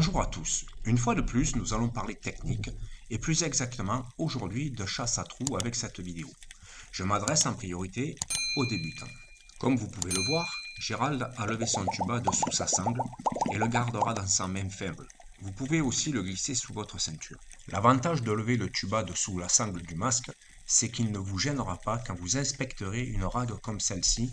Bonjour à tous. Une fois de plus, nous allons parler technique et plus exactement aujourd'hui de chasse à trous avec cette vidéo. Je m'adresse en priorité aux débutants. Comme vous pouvez le voir, Gérald a levé son tuba dessous sa sangle et le gardera dans sa main faible. Vous pouvez aussi le glisser sous votre ceinture. L'avantage de lever le tuba dessous la sangle du masque, c'est qu'il ne vous gênera pas quand vous inspecterez une rade comme celle-ci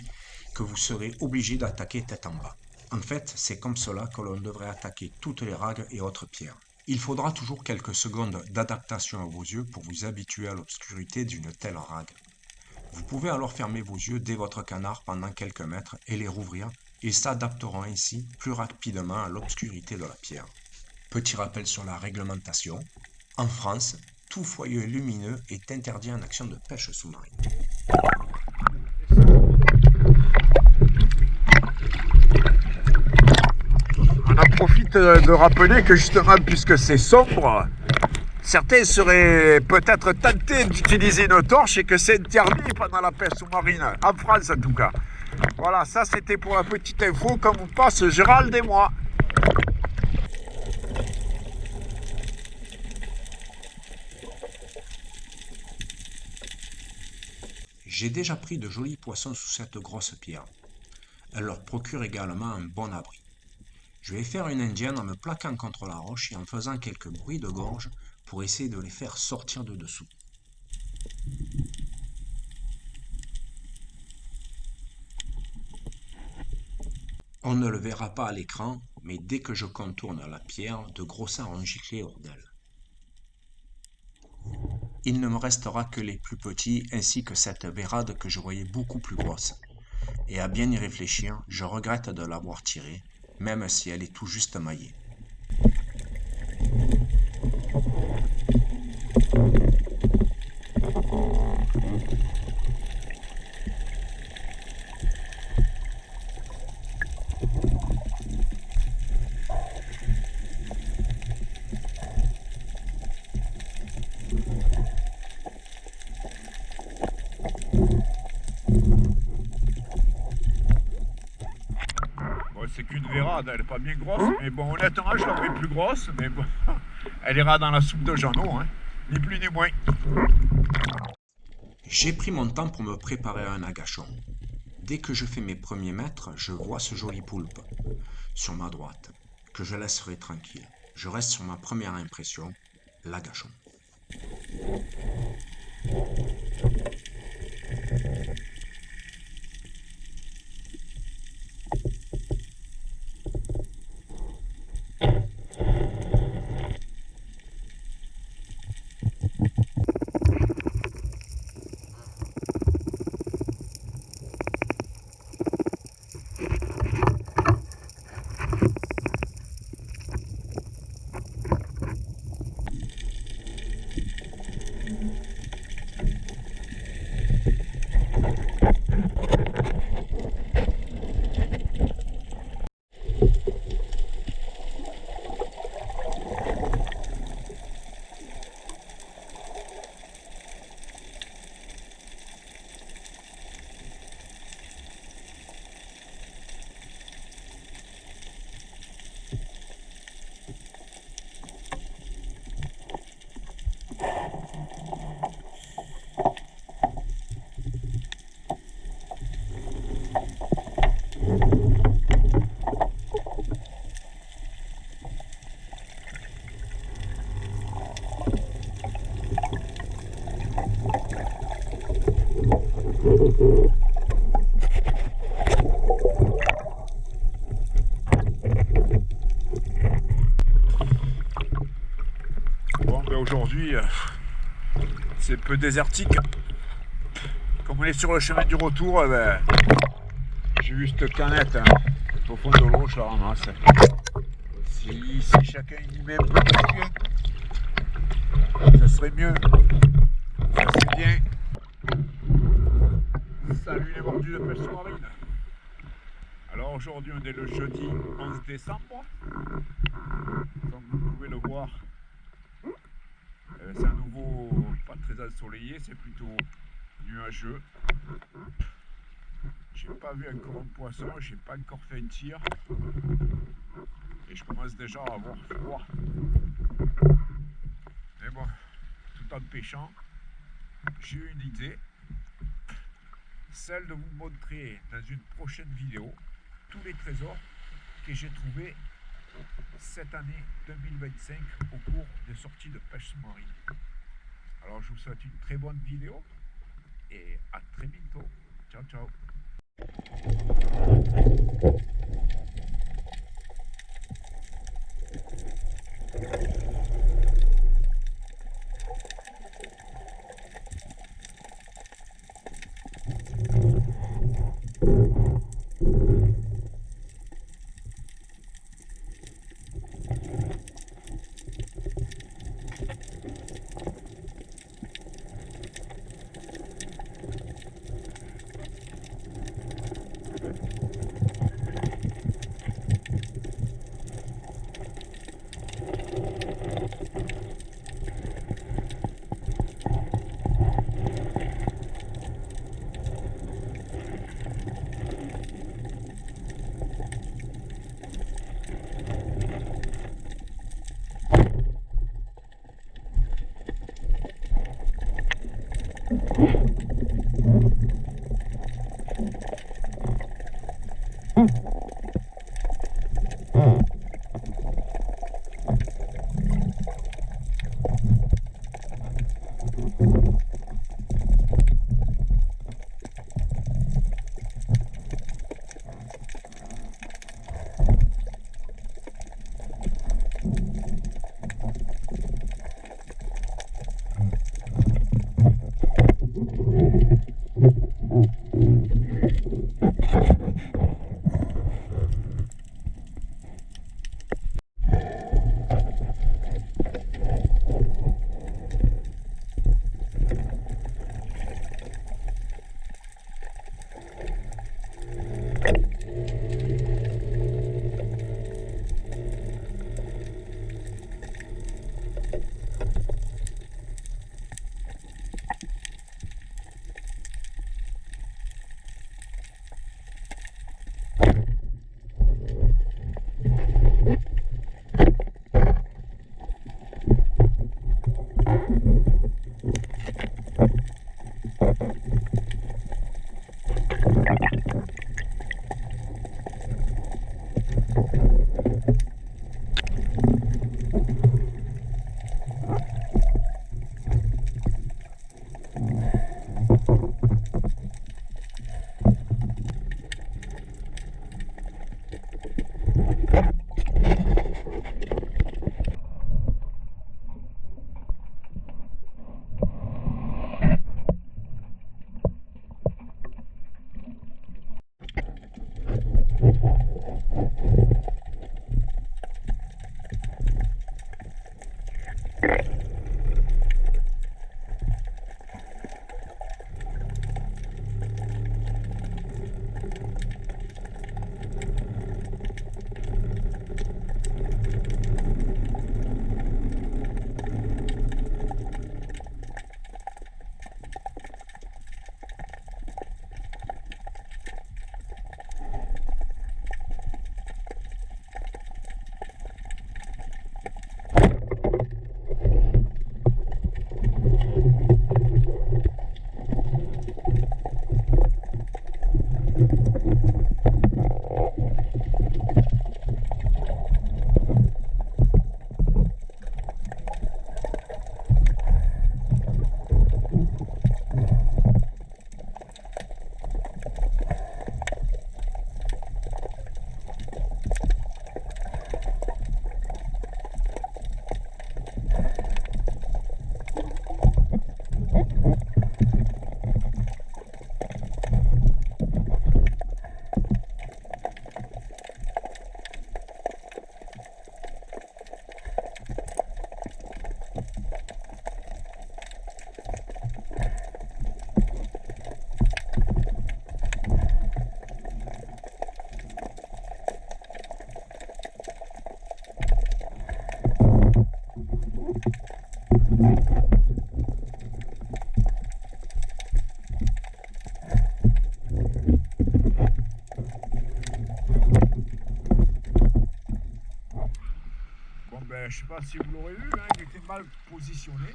que vous serez obligé d'attaquer tête en bas. En fait, c'est comme cela que l'on devrait attaquer toutes les ragues et autres pierres. Il faudra toujours quelques secondes d'adaptation à vos yeux pour vous habituer à l'obscurité d'une telle rague. Vous pouvez alors fermer vos yeux dès votre canard pendant quelques mètres et les rouvrir. Ils s'adapteront ainsi plus rapidement à l'obscurité de la pierre. Petit rappel sur la réglementation. En France, tout foyer lumineux est interdit en action de pêche sous-marine. On en profite de rappeler que justement, puisque c'est sombre, certains seraient peut-être tentés d'utiliser une torche et que c'est interdit pendant la pêche sous-marine, en France en tout cas. Voilà, ça c'était pour la petite info qu'on vous passe Gérald et moi. J'ai déjà pris de jolis poissons sous cette grosse pierre. Elle leur procure également un bon abri. Je vais faire une indienne en me plaquant contre la roche et en faisant quelques bruits de gorge pour essayer de les faire sortir de dessous. On ne le verra pas à l'écran, mais dès que je contourne la pierre, de gros sards ont giclé hors d'elle. Il ne me restera que les plus petits ainsi que cette bérade que je voyais beaucoup plus grosse. Et à bien y réfléchir, je regrette de l'avoir tirée, même si elle est tout juste maillée. Bon, c'est qu'une vérade, elle n'est pas bien grosse, mais bon, honnêtement, je l'aurais plus grosse, mais bon, elle ira dans la soupe de Jeannot, hein, ni plus ni moins. J'ai pris mon temps pour me préparer à un agachon. Dès que je fais mes premiers mètres, je vois ce joli poulpe sur ma droite, que je laisserai tranquille. Je reste sur ma première impression, l'agachon. Bon, ben aujourd'hui, c'est un peu désertique. Comme on est sur le chemin du retour, ben, j'ai vu cette canette hein, au fond de l'eau, je la ramasse. Si chacun y met un peu de sien, ça serait mieux. Ça c'est bien. Salut les mordus de pêche sous-marine. Alors aujourd'hui on est le jeudi 11 décembre. Comme vous pouvez le voir, c'est à nouveau pas très ensoleillé, c'est plutôt nuageux. J'ai pas vu encore un poisson, j'ai pas encore fait un tir. Et je commence déjà à avoir froid. Mais bon, tout en pêchant, j'ai eu une idée. Celle de vous montrer dans une prochaine vidéo tous les trésors que j'ai trouvés cette année 2025 au cours des sorties de pêche sous-marine. Alors je vous souhaite une très bonne vidéo et à très bientôt. Ciao ciao. je sais pas si vous l'aurez vu, hein, il était mal positionné.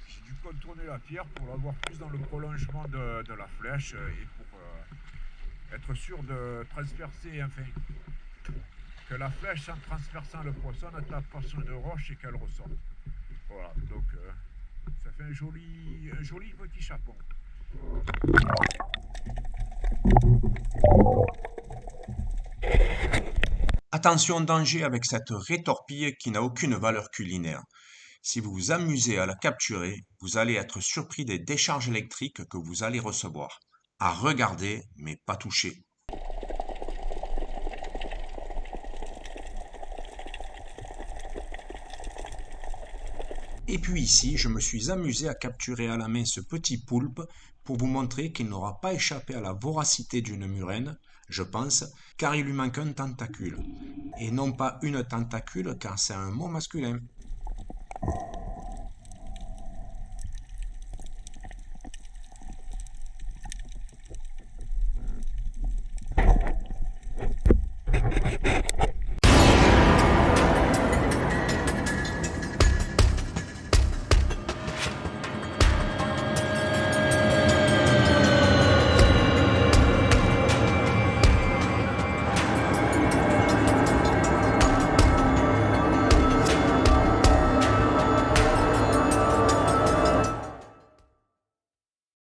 J'ai dû contourner la pierre pour l'avoir plus dans le prolongement de la flèche et pour être sûr de transpercer, enfin, que la flèche en transperçant le poisson ne tape pas sur une roche et qu'elle ressorte. Voilà, donc ça fait un joli petit chapon. Attention, danger avec cette rétorpille qui n'a aucune valeur culinaire. Si vous vous amusez à la capturer, vous allez être surpris des décharges électriques que vous allez recevoir. À regarder, mais pas toucher. Et puis ici, je me suis amusé à capturer à la main ce petit poulpe pour vous montrer qu'il n'aura pas échappé à la voracité d'une murène, je pense, car il lui manque un tentacule. Et non pas une tentacule car c'est un mot masculin.